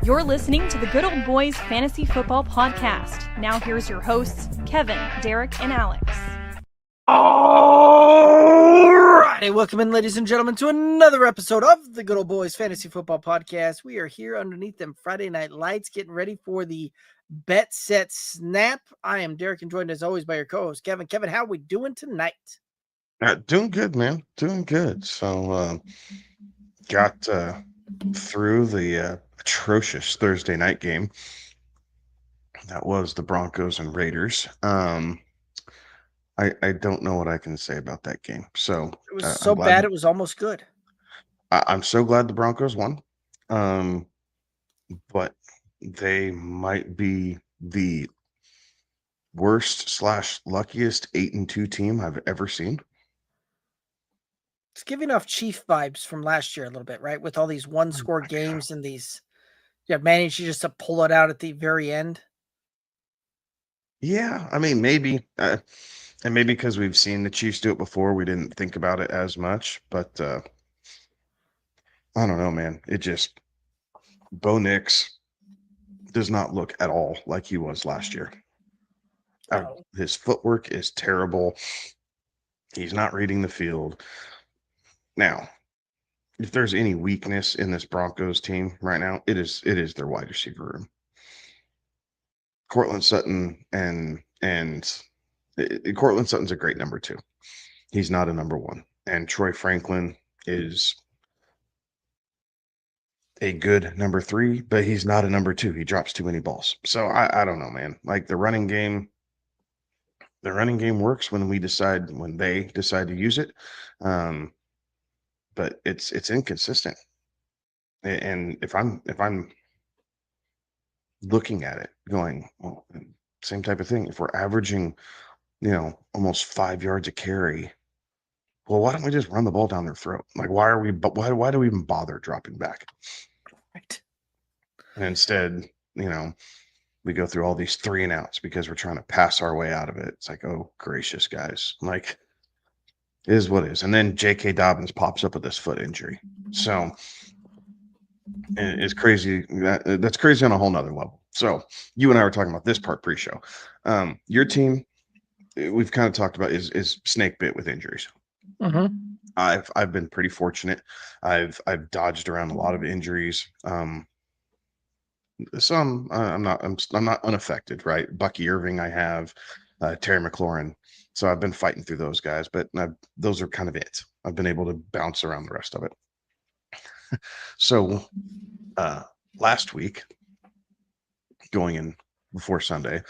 You're listening to the Good Old Boys Fantasy Football Podcast. Now here's your hosts, Kevin, Derek, and Alex. All right, welcome in, ladies and gentlemen, to another episode of the Good Old Boys Fantasy Football Podcast. We are here underneath them Friday night lights, getting ready for the Bet Set Snap. I am Derek, and joined as always by your co-host, Kevin. Kevin, how are we doing tonight? Doing good, man. Doing good. So, got through the atrocious Thursday night game. That was the Broncos and Raiders. I don't know what I can say about that game. So It was so bad, it was almost good. I'm so glad the Broncos won. But they might be the worst / luckiest 8-2 team I've ever seen. It's giving off Chief vibes from last year a little bit, right? With all these one-score games and these, managed just to pull it out at the very end. Yeah, I mean, maybe, and maybe because we've seen the Chiefs do it before, we didn't think about it as much. But I don't know, man. It just Bo Nix does not look at all like he was last year. His footwork is terrible. He's not reading the field. Now, if there's any weakness in this Broncos team right now, it is their wide receiver room. Cortland Sutton and Cortland Sutton's a great number 2. He's not a number 1. And Troy Franklin is a good number 3, but he's not a number 2. He drops too many balls. So I don't know, man. Like the running game works when they decide to use it. But it's inconsistent. And if I'm looking at it going, well, same type of thing. If we're averaging, almost 5 yards a carry, well, why don't we just run the ball down their throat? Like, why do we even bother dropping back? Right. And instead, we go through all these 3 and outs because we're trying to pass our way out of it. It's like, oh, gracious, guys. Like, it is what it is. And then J.K. Dobbins pops up with this foot injury. So it's crazy. That's crazy on a whole nother level. So you and I were talking about this part pre-show. Your team, we've kind of talked about is snake bit with injuries. Mm-hmm. I've been pretty fortunate. I've dodged around a lot of injuries. Some I'm not unaffected, right? Bucky Irving, I have Terry McLaurin. So I've been fighting through those guys, but those are kind of it. I've been able to bounce around the rest of it. So last week, going in before Sunday,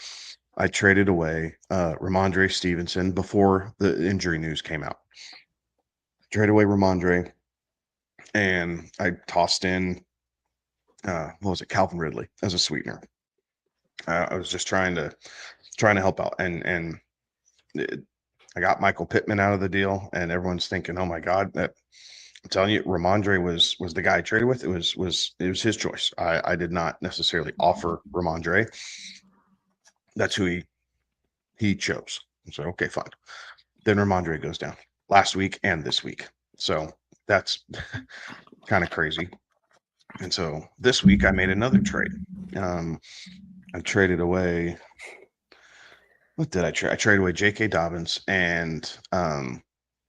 I traded away Ramondre Stevenson before the injury news came out. Traded away Ramondre, and I tossed in Calvin Ridley as a sweetener. I was just trying to help out, and I got Michael Pittman out of the deal, and everyone's thinking, "Oh my God!" I'm telling you, Ramondre was the guy I traded with. It was his choice. I did not necessarily offer Ramondre. That's who he chose. So okay, fine. Then Ramondre goes down last week and this week. So that's kind of crazy. And so this week I made another trade. I traded away. What did I trade? I traded away J.K. Dobbins and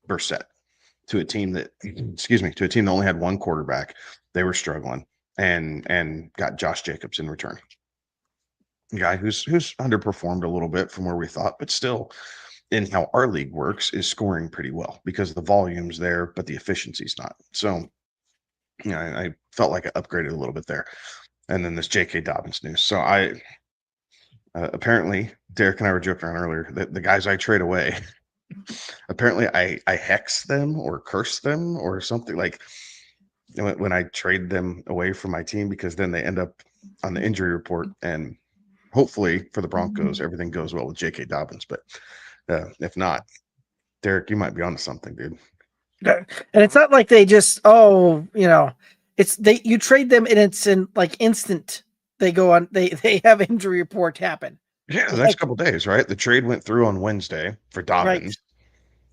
Brissett to a team that only had one quarterback. They were struggling, and got Josh Jacobs in return. A guy who's underperformed a little bit from where we thought, but still, in how our league works, is scoring pretty well because the volume's there, but the efficiency's not. So, I felt like I upgraded a little bit there. And then this J.K. Dobbins news. So I apparently, Derek and I were joking around earlier that the guys I trade away, apparently I hex them or curse them or something, like when I trade them away from my team, because then they end up on the injury report. And hopefully for the Broncos, everything goes well with J.K. Dobbins. But if not, Derek, you might be onto something, dude. And it's not like they just, you trade them and it's in like instant. They go on, they have injury report happen. Yeah, the next couple of days, right? The trade went through on Wednesday for Dobbins.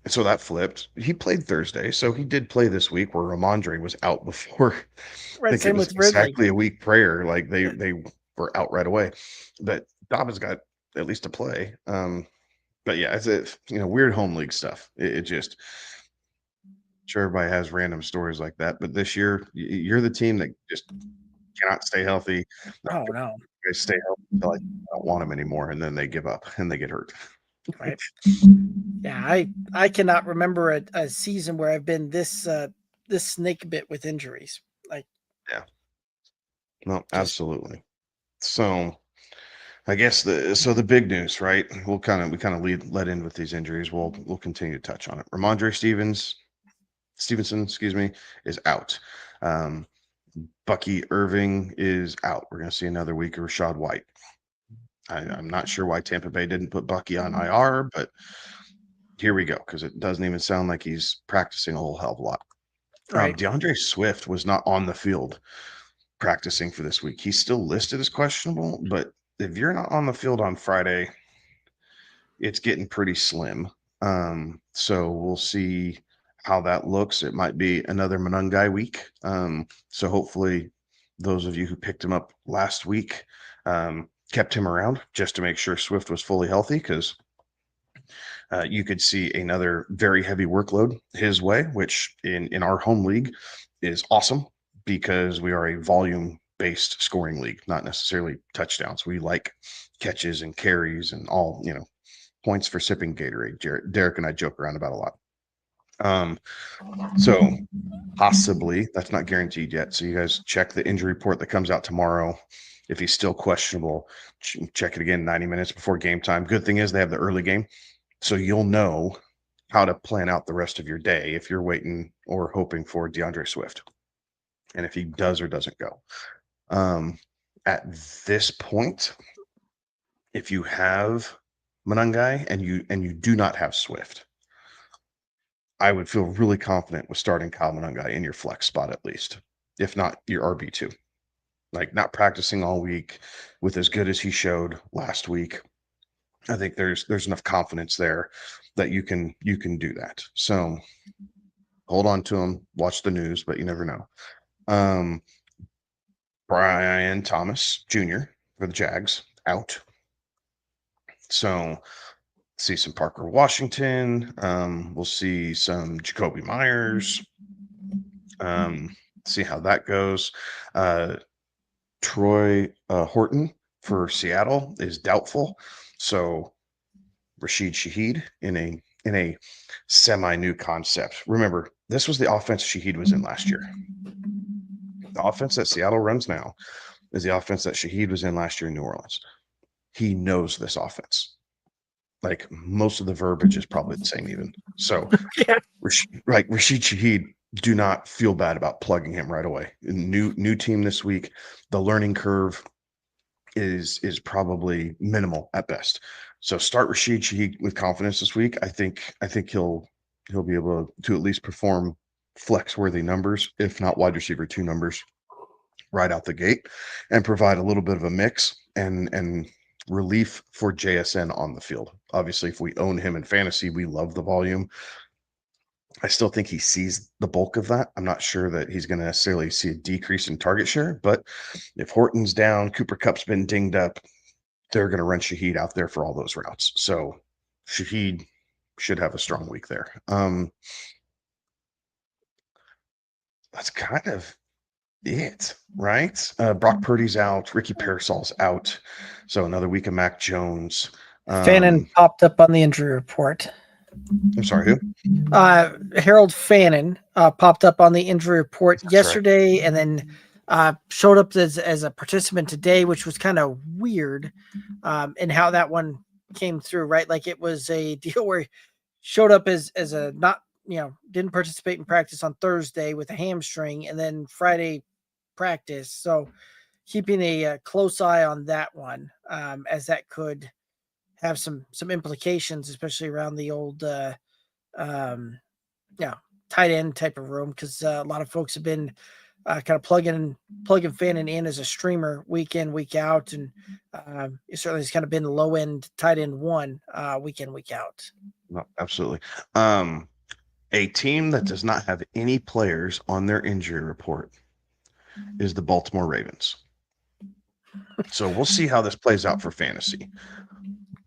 So that flipped. He played Thursday, so he did play this week where Ramondre was out before. I Right. think it Same was with Ridley. exactly a week prior. Like they were out right away. But Dobbins got at least a play. But yeah, it's weird home league stuff. It just sure everybody has random stories like that. But this year, you're the team that just cannot stay healthy. Oh no. They stay healthy until I don't want them anymore, and then they give up and they get hurt. Right. Yeah, I cannot remember a season where I've been this snake bit with injuries. Like, Yeah. No, just absolutely. So I guess the big news, right? We kind of let in with these injuries. We'll continue to touch on it. Ramondre Stevenson, excuse me, is out. Um, Bucky Irving is out. We're going to see another week of Rashad White. I'm not sure why Tampa Bay didn't put Bucky on IR, but here we go, because it doesn't even sound like he's practicing a whole hell of a lot. right. DeAndre Swift was not on the field practicing for this week. He's still listed as questionable, but if you're not on the field on Friday, it's getting pretty slim. So we'll see how that looks. It might be another Monungai week. So hopefully those of you who picked him up last week kept him around just to make sure Swift was fully healthy, because you could see another very heavy workload his way, which in our home league is awesome, because we are a volume based scoring league, not necessarily touchdowns. We like catches and carries and all, points for sipping Gatorade. Derek and I joke around about a lot. So possibly, that's not guaranteed yet. So you guys check the injury report that comes out tomorrow. If he's still questionable, check it again 90 minutes before game time. Good thing is they have the early game, so you'll know how to plan out the rest of your day if you're waiting or hoping for DeAndre Swift, and if he does or doesn't go. At this point, if you have Monungai and you do not have Swift, I would feel really confident with starting Kyle Monungai in your flex spot, at least, if not your RB2. Like, not practicing all week with as good as he showed last week. I think there's enough confidence there that you can do that. So hold on to him, watch the news, but you never know. Brian Thomas Jr. for the Jags out. So see some Parker Washington. We'll see some Jacoby Myers. See how that goes. Troy Horton for Seattle is doubtful. So Rashid Shaheed in a semi-new concept. Remember, this was the offense Shaheed was in last year. The offense that Seattle runs now is the offense that Shaheed was in last year in New Orleans. He knows this offense. Like, most of the verbiage is probably the same even. So, Yeah. Rashid Shaheed, do not feel bad about plugging him right away. New team this week. The learning curve is probably minimal at best. So start Rashid Shaheed with confidence this week. I think he'll be able to at least perform flex worthy numbers, if not wide receiver 2 numbers, right out the gate, and provide a little bit of a mix and relief for JSN on the field. Obviously, if we own him in fantasy, we love the volume. I still think he sees the bulk of that. I'm not sure that he's going to necessarily see a decrease in target share, but if Horton's down, Cooper Kupp's been dinged up, they're going to run Shaheed out there for all those routes. So Shaheed should have a strong week there. That's kind of it, right? Brock Purdy's out. Ricky Parasol's out. So another week of Mac Jones. Fannin popped up on the injury report. I'm sorry, who? Harold Fannin popped up on the injury report yesterday, right, and then showed up as a participant today, which was kind of weird, and how that one came through, right? Like, it was a deal where he showed up as a not, didn't participate in practice on Thursday with a hamstring, and then Friday practice. So keeping a close eye on that one, as that could have some implications, especially around the old tight end type of room, because a lot of folks have been kind of plugging Fannin in as a streamer week in, week out, and it certainly has kind of been low end tight end one week in, week out. No, absolutely. A team that does not have any players on their injury report is the Baltimore Ravens. So we'll see how this plays out for fantasy.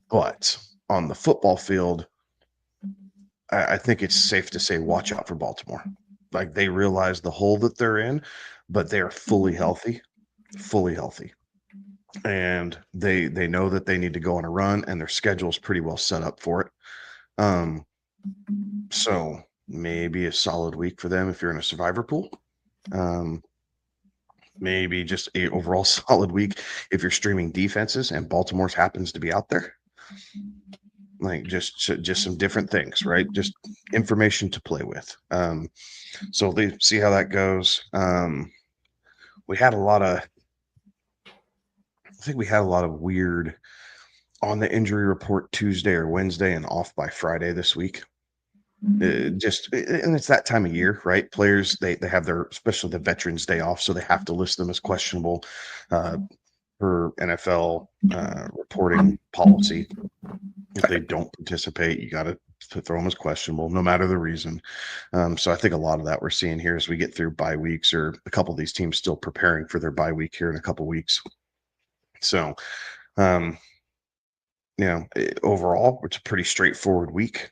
But on the football field, I think it's safe to say watch out for Baltimore. Like, they realize the hole that they're in, but they are fully healthy. And they know that they need to go on a run, and their schedule is pretty well set up for it. So maybe a solid week for them if you're in a survivor pool. Maybe just a overall solid week if you're streaming defenses and Baltimore's happens to be out there. Like, just some different things, right? Just information to play with. So they see how that goes. We had a lot of weird on the injury report Tuesday or Wednesday and off by Friday this week. And it's that time of year, right? Players, they have their, especially the Veterans Day off, so they have to list them as questionable per NFL reporting policy. If they don't participate, you got to throw them as questionable, no matter the reason. So I think a lot of that we're seeing here as we get through bye weeks, or a couple of these teams still preparing for their bye week here in a couple of weeks. So, overall, it's a pretty straightforward week,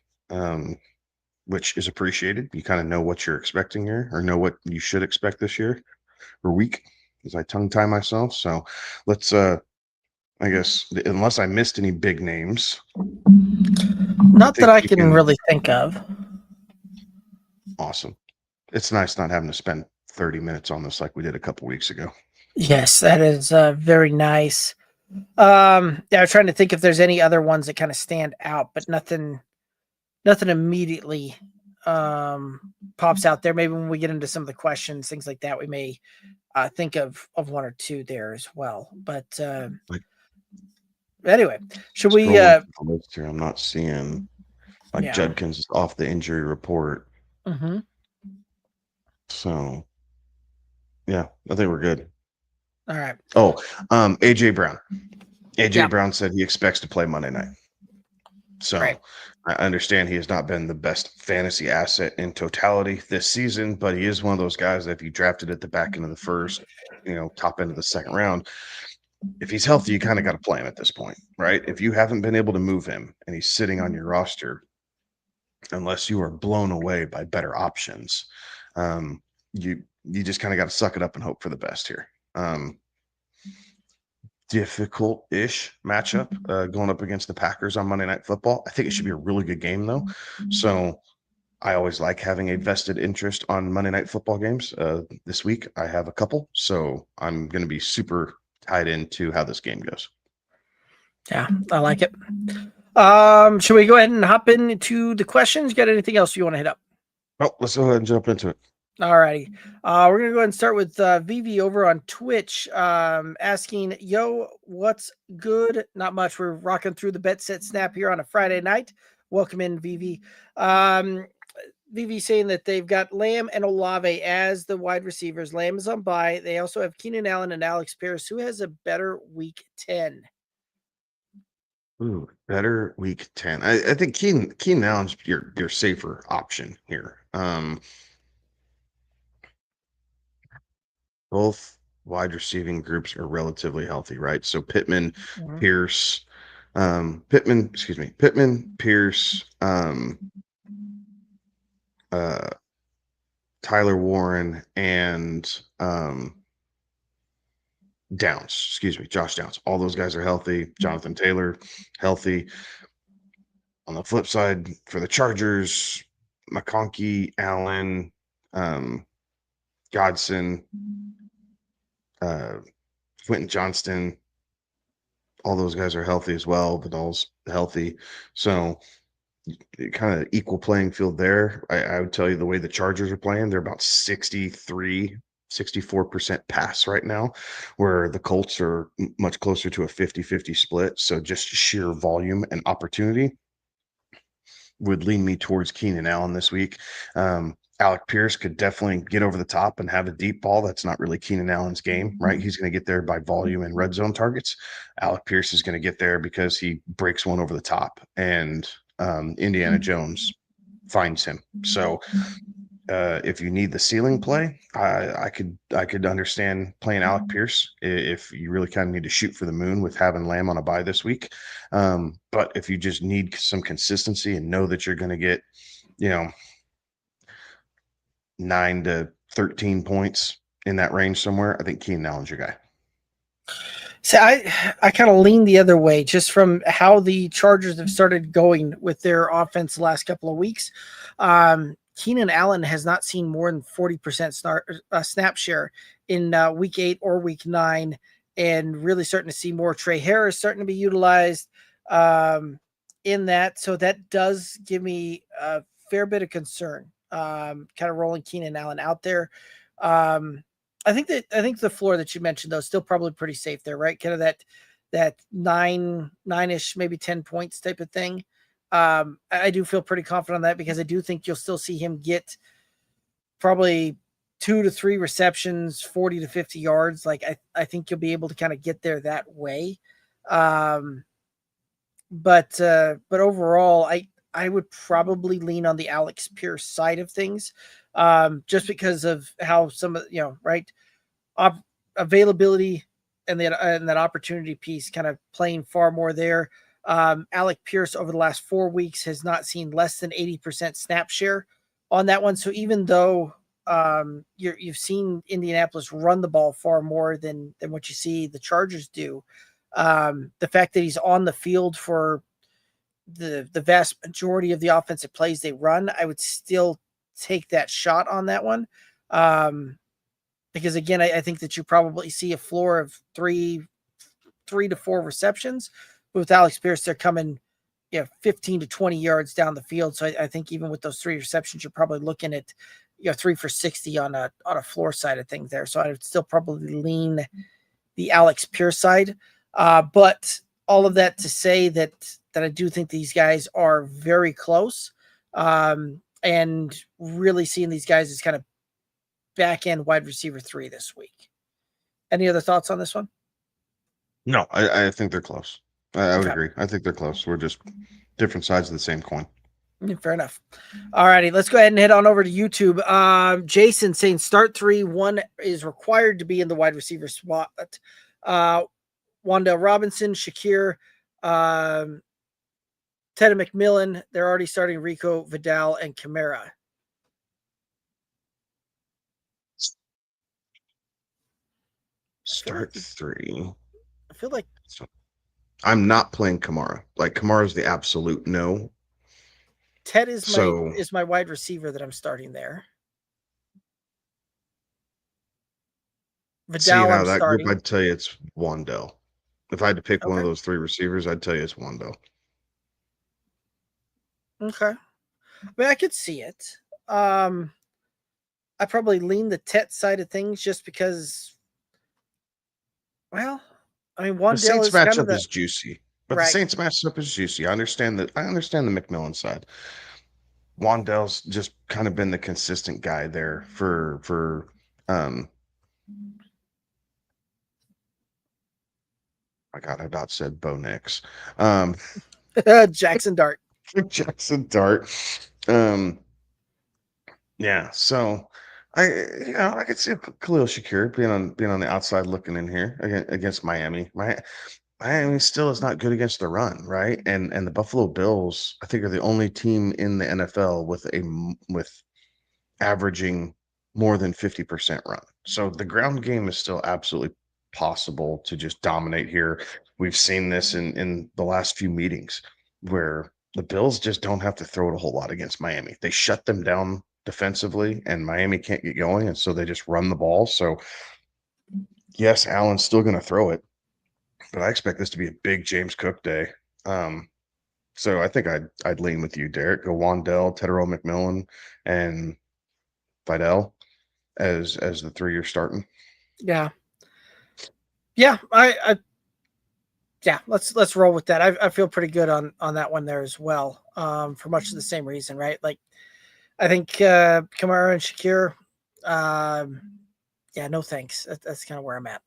which is appreciated. You kind of know what you're expecting here, or know what you should expect this year or week, as I tongue tie myself. So let's, I guess, unless I missed any big names. Not that I can really think of. Awesome. It's nice not having to spend 30 minutes on this like we did a couple weeks ago. Yes, that is very nice. I was trying to think if there's any other ones that kind of stand out, but nothing immediately pops out there. Maybe when we get into some of the questions, things like that, we may think of one or two there as well. But anyway, should we? Here, I'm not seeing Judkins is off the injury report. Mm-hmm. So, yeah, I think we're good. All right. Oh, AJ Brown. AJ Brown said he expects to play Monday night. So right. I understand he has not been the best fantasy asset in totality this season, but he is one of those guys that if you drafted at the back end of the first, top end of the second round, if he's healthy, you kind of got to play him at this point, right? If you haven't been able to move him and he's sitting on your roster, unless you are blown away by better options, you just kind of got to suck it up and hope for the best here. Difficult-ish matchup going up against the Packers on Monday Night Football. I think it should be a really good game, though. So I always like having a vested interest on Monday Night Football games. This week, I have a couple, so I'm going to be super tied into how this game goes. Yeah, I like it. Should we go ahead and hop into the questions? Got anything else you want to hit up? Oh, let's go ahead and jump into it. All righty. We're going to go ahead and start with VV over on Twitch asking, yo, what's good? Not much. We're rocking through the bet set snap here on a Friday night. Welcome in, VV. VV saying that they've got Lamb and Olave as the wide receivers. Lamb is on bye. They also have Keenan Allen and Alex Pierce. Who has a better week 10? Ooh, better week 10. I think Keenan Allen's your safer option here. Both wide receiving groups are relatively healthy, right? So Pittman, Pierce, Pierce, Tyler Warren, and Josh Downs. All those guys are healthy. Jonathan Taylor, healthy. On the flip side, for the Chargers, McConkey, Allen, Godson, Quentin Johnston, all those guys are healthy as well. Vidal's healthy. So kind of equal playing field there. I would tell you the way the Chargers are playing, they're about 64% pass right now, where the Colts are much closer to a 50-50 split. So just sheer volume and opportunity would lean me towards Keenan Allen this week. Alec Pierce could definitely get over the top and have a deep ball. That's not really Keenan Allen's game, right? He's going to get there by volume and red zone targets. Alec Pierce is going to get there because he breaks one over the top, and Indiana Jones finds him. So if you need the ceiling play, I could understand playing Alec Pierce if you really kind of need to shoot for the moon with having Lamb on a bye this week. But if you just need some consistency and know that you're going to get, 9 to 13 points in that range somewhere, I think Keenan Allen's your guy. So I kind of lean the other way just from how the Chargers have started going with their offense the last couple of weeks. Keenan Allen has not seen more than 40% snap share in week 8 or week 9, and really starting to see more Trey Harris starting to be utilized in that. So that does give me a fair bit of concern, kind of rolling Keenan Allen out there. I think the floor that you mentioned though is still probably pretty safe there, right? Kind of that nine-ish, maybe 10 points type of thing. I do feel pretty confident on that because I do think you'll still see him get probably 2 to 3 receptions, 40 to 50 yards. Like I think you'll be able to kind of get there that way. But overall, I would probably lean on the Alex Pierce side of things, just because of how some of right availability and that opportunity piece kind of playing far more there. Alec Pierce over the last 4 weeks has not seen less than 80% snap share on that one. So even though you've seen Indianapolis run the ball far more than what you see the Chargers do, the fact that he's on the field for the vast majority of the offensive plays they run, I would still take that shot on that one. Because again, I think that you probably see a floor of three to 4 receptions. But with Alex Pierce, they're coming 15 to 20 yards down the field. So I think even with those 3 receptions, you're probably looking at 3 for 60 on a floor side of things there. So I would still probably lean the Alex Pierce side. But all of that to say that I do think these guys are very close, and really seeing these guys as kind of back end wide receiver 3 this week. Any other thoughts on this one? No, I think they're close. I would Okay. agree. I think they're close. We're just different sides of the same coin. Fair enough. All righty, let's go ahead and head on over to YouTube. Jason saying start 3, 1 is required to be in the wide receiver spot. Wanda Robinson, Shakir, Ted McMillan. They're already starting Rico, Vidal, and Kamara. Start 3. I feel like I'm not playing Kamara. Like Kamara's the absolute no. Ted is my wide receiver that I'm starting there. Vidal, how I'm that starting. group, I'd tell you it's Wandell. If I had to pick one of Okay. those 3 receivers, I'd tell you it's Wandell. Okay. I mean, I could see it. I probably lean the Tet side of things just because, well, I mean, The Saints Wandell is kind of matchup is juicy, but the right. Saints matchup is juicy. I understand the McMillan side. Wandell's just kind of been the consistent guy there for my God, I about said Bo Nix. Jackson Dart. Jackson Dart. Yeah, so I could see Khalil Shakir being on the outside looking in here against Miami. Miami still is not good against the run, right? And the Buffalo Bills, I think, are the only team in the NFL with averaging more than 50% run. So the ground game is still absolutely possible to just dominate here. We've seen this in the last few meetings where the Bills just don't have to throw it a whole lot against Miami. They shut them down defensively and Miami can't get going. And so they just run the ball. So yes, Allen's still going to throw it, but I expect this to be a big James Cook day. So I think I'd lean with you, Derek. Go Wandell, Tedero McMillan, and Vidal as the 3 you're starting. Yeah. Yeah, let's roll with that. I feel pretty good on that one there as well. For much of the same reason, right? Like I think Kamara and Shakir, yeah, no thanks. That's kind of where I'm at.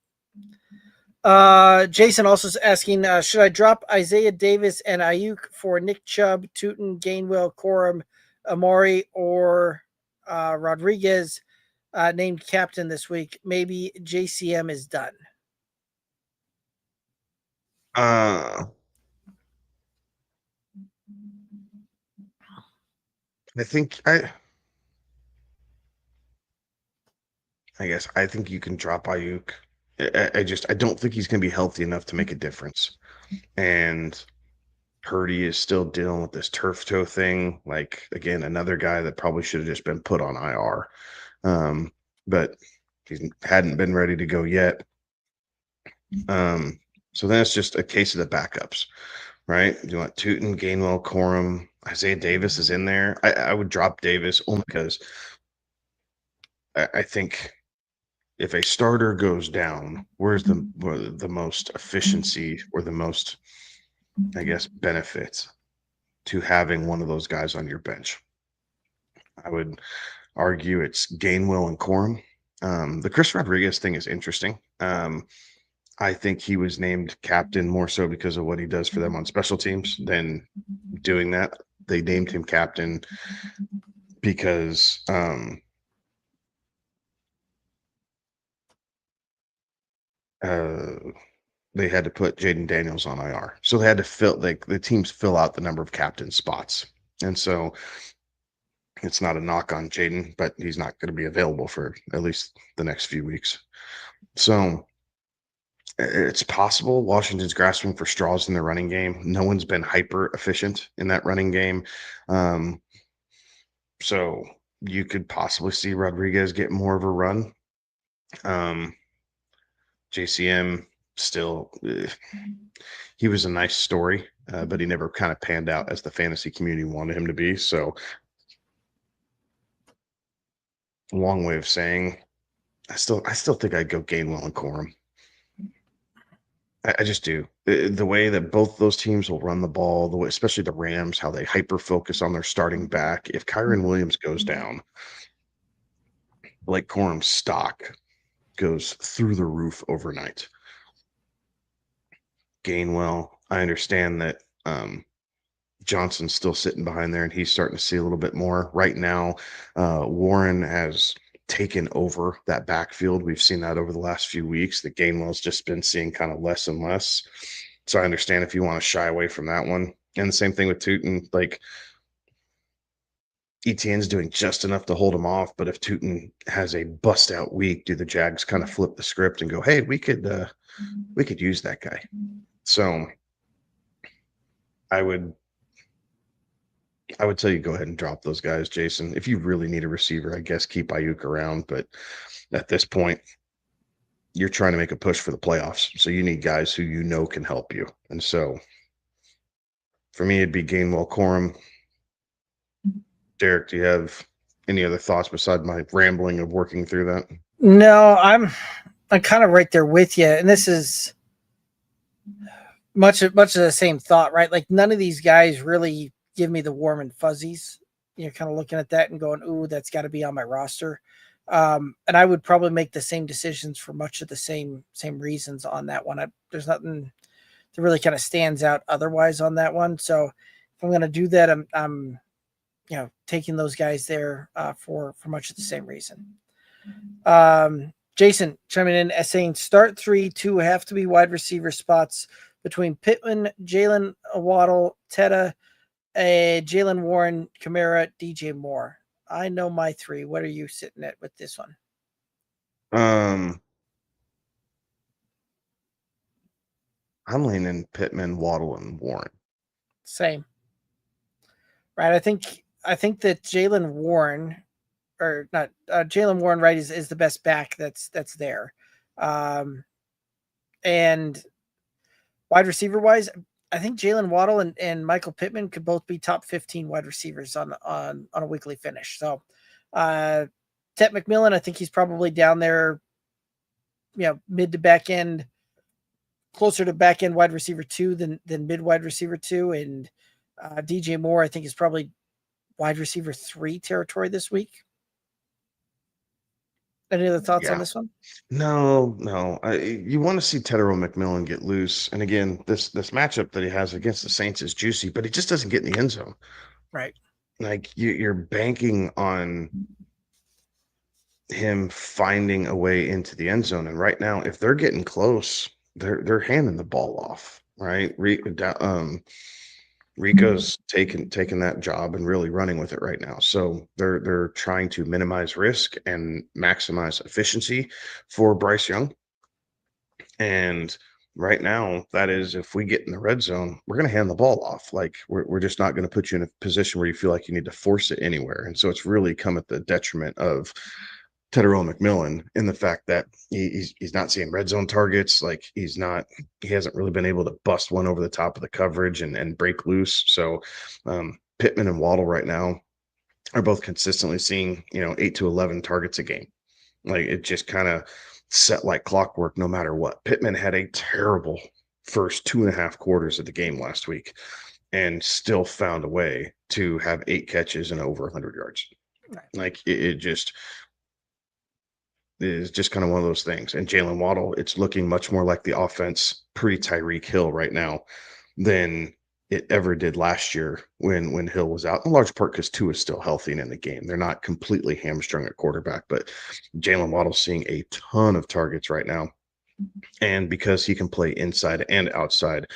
Jason also is asking, should I drop Isaiah Davis and Ayuk for Nick Chubb, Tootin, Gainwell, Corum, Amari, or Rodriguez named captain this week? Maybe JCM is done. I think I think you can drop Ayuk. I don't think he's going to be healthy enough to make a difference. And Purdy is still dealing with this turf toe thing. Like, again, another guy that probably should have just been put on IR. But he hadn't been ready to go yet. So then it's just a case of the backups, right? Do you want Tootin, Gainwell, Corum, Isaiah Davis is in there? I would drop Davis only because I think if a starter goes down, where's the most efficiency or the most, I guess, benefits to having one of those guys on your bench? I would argue it's Gainwell and Corum. The Chris Rodriguez thing is interesting. I think he was named captain more so because of what he does for them on special teams than doing that. They named him captain because they had to put Jaden Daniels on IR. So they had to the teams fill out the number of captain spots. And so it's not a knock on Jaden, but he's not going to be available for at least the next few weeks. So it's possible Washington's grasping for straws in the running game. No one's been hyper efficient in that running game. So you could possibly see Rodriguez get more of a run. JCM still, he was a nice story, but he never kind of panned out as the fantasy community wanted him to be. So long way of saying, I still think I'd go Gainwell and Corum. I just do. The way that both those teams will run the ball, the way, especially the Rams, how they hyper focus on their starting back. If Kyron Williams goes down, like Corum's stock goes through the roof overnight. Gainwell, I understand that Johnson's still sitting behind there and he's starting to see a little bit more. Right now, Warren has taken over that backfield. We've seen that over the last few weeks. The Gainwell's just been seeing kind of less and less. So I understand if you want to shy away from that one. And the same thing with Tootin. Like, Etienne's doing just enough to hold him off, but if Tootin has a bust out week, do the Jags kind of flip the script and go, hey, we could use that guy. So I would tell you go ahead and drop those guys, Jason. If you really need a receiver, I guess keep Ayuk around. But at this point, you're trying to make a push for the playoffs. So you need guys who you know can help you. And so for me, it'd be Gainwell, Corum. Derek, do you have any other thoughts besides my rambling of working through that? No, I'm kind of right there with you. And this is much of the same thought, right? Like, none of these guys really give me the warm and fuzzies. You're kind of looking at that and going, ooh, that's got to be on my roster. And I would probably make the same decisions for much of the same reasons on that one. There's nothing that really kind of stands out otherwise on that one. So if I'm going to do that, I'm taking those guys there for much of the same reason. Jason chiming in as saying, start 3-2 have to be wide receiver spots between Pittman, Jalen Waddle, Teta, Jalen Warren, Kamara, DJ Moore. I know my three. What are you sitting at with this one? I'm leaning Pittman, Waddle, and Warren. Same. Right. I think that Jalen Warren, or not Jalen Warren, right, is the best back that's there. And wide receiver wise, I think Jalen Waddle and Michael Pittman could both be top 15 wide receivers on a weekly finish. So Tet McMillan, I think he's probably down there, mid to back end, closer to back end wide receiver 2 than mid wide receiver 2. And DJ Moore, I think, is probably wide receiver 3 territory this week. Any other thoughts on this one? No. You want to see Tedero McMillan get loose. And again, this matchup that he has against the Saints is juicy, but he just doesn't get in the end zone. Right. Like you're banking on him finding a way into the end zone. And right now, if they're getting close, they're handing the ball off. Right. Rico's taking that job and really running with it right now. So they're trying to minimize risk and maximize efficiency for Bryce Young. And right now, that is, if we get in the red zone, we're going to hand the ball off. Like we're just not going to put you in a position where you feel like you need to force it anywhere. And so it's really come at the detriment of Tedero McMillan in the fact that he's not seeing red zone targets. Like he hasn't really been able to bust one over the top of the coverage and break loose. So Pittman and Waddle right now are both consistently seeing 8 to 11 targets a game. Like it just kind of set like clockwork no matter what. Pittman had a terrible first 2.5 quarters of the game last week and still found a way to have 8 catches and over 100 yards. Right. Like it just is just kind of one of those things. And Jalen Waddle, it's looking much more like the offense pre-Tyreek Hill right now than it ever did last year when Hill was out, in large part because Tua is still healthy and in the game. They're not completely hamstrung at quarterback, but Jalen Waddle's seeing a ton of targets right now. And because he can play inside and outside,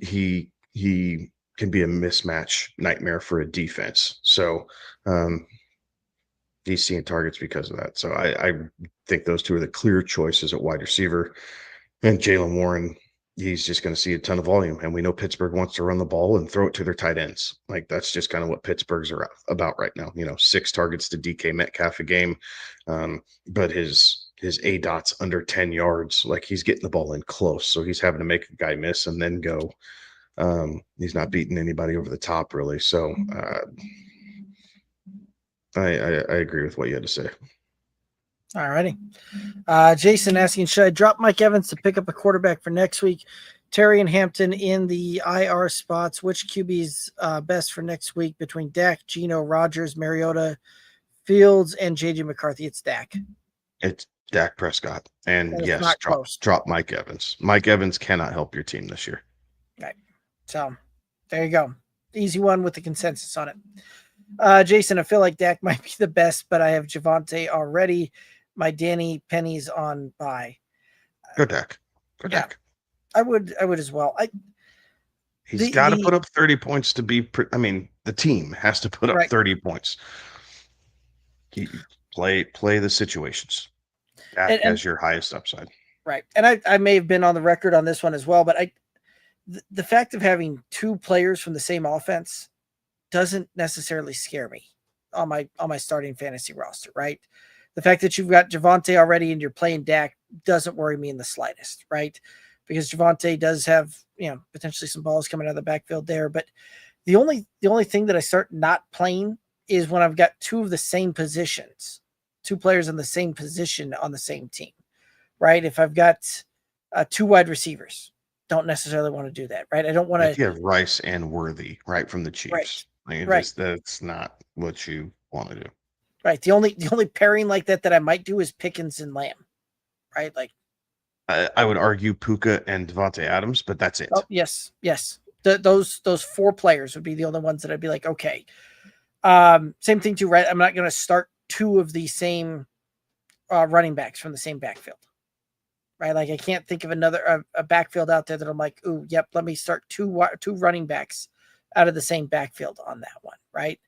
he can be a mismatch nightmare for a defense. So he's seeing targets because of that. So I think those two are the clear choices at wide receiver. And Jalen Warren, he's just going to see a ton of volume. And we know Pittsburgh wants to run the ball and throw it to their tight ends. Like that's just kind of what Pittsburgh's are about right now. 6 targets to DK Metcalf a game. But his A dots under 10 yards, like he's getting the ball in close. So he's having to make a guy miss and then go. He's not beating anybody over the top really. So I agree with what you had to say. All righty. Jason asking, should I drop Mike Evans to pick up a quarterback for next week? Terry and Hampton in the IR spots. Which QB's best for next week between Dak, Geno, Rodgers, Mariota, Fields, and JJ McCarthy? It's Dak. It's Dak Prescott. And yes, drop Mike Evans. Mike Evans cannot help your team this year. Right. So there you go. Easy one with the consensus on it. Jason, I feel like Dak might be the best, but I have Javonte already. My Danny Penny's on bye. Go Dak. Dak. I would as well. He's got to put up 30 points to be. The team has to put up 30 points. Play the situations. Dak has your highest upside. Right, and I may have been on the record on this one as well, but the fact of having 2 players from the same offense doesn't necessarily scare me on my starting fantasy roster, right? The fact that you've got Javonte already and you're playing Dak doesn't worry me in the slightest, right? Because Javonte does have, potentially some balls coming out of the backfield there. But the only thing that I start not playing is when I've got 2 of the same positions, 2 players in the same position on the same team, right? If I've got 2 wide receivers, don't necessarily want to do that, right? I don't want to. If you have Rice and Worthy, right, from the Chiefs. Right. That's not what you want to do. Right. The only pairing like that I might do is Pickens and Lamb, right? Like I would argue Puka and Devontae Adams, but that's it. Oh, yes. Those 4 players would be the only ones that I'd be like, okay. Same thing too, right? I'm not going to start 2 of the same running backs from the same backfield, right? Like I can't think of another a backfield out there that I'm like, ooh, yep, let me start 2 running backs out of the same backfield on that one, right?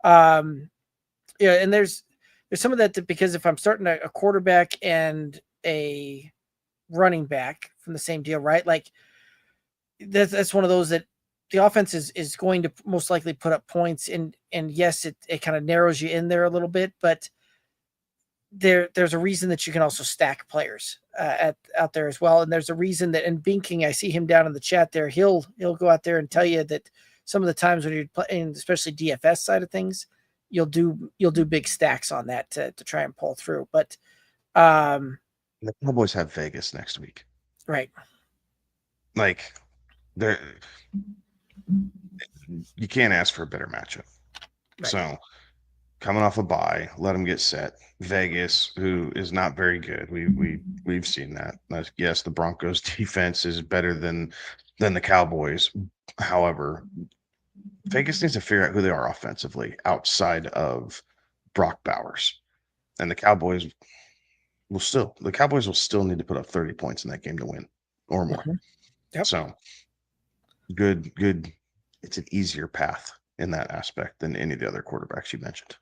And there's some of that because if I'm starting a quarterback and a running back from the same deal, right? Like that's one of those that the offense is going to most likely put up points, and yes, it kind of narrows you in there a little bit, but there's a reason that you can also stack players out there as well, and there's a reason that in Binking, I see him down in the chat there. He'll go out there and tell you that some of the times when you're playing, especially DFS side of things, you'll do big stacks on that to try and pull through. But the Cowboys have Vegas next week, right? Like you can't ask for a better matchup. Right. So coming off a bye, let him get set. Vegas, who is not very good, we've seen that. Yes, the Broncos defense is better than the Cowboys. However, Vegas needs to figure out who they are offensively outside of Brock Bowers, and the Cowboys will still need to put up 30 points in that game to win or more. Mhm. Yep. So good. It's an easier path in that aspect than any of the other quarterbacks you mentioned.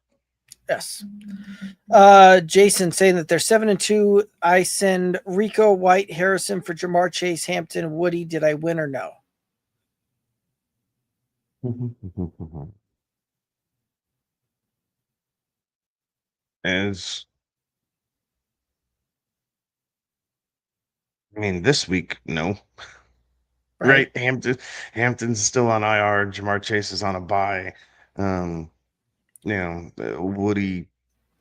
Yes. Jason saying that they're 7-2. I send Rico, White, Harrison for Jamar Chase, Hampton, Woody. Did I win or no? This week, no. Right. Hampton's still on IR. Jamar Chase is on a bye. Woody,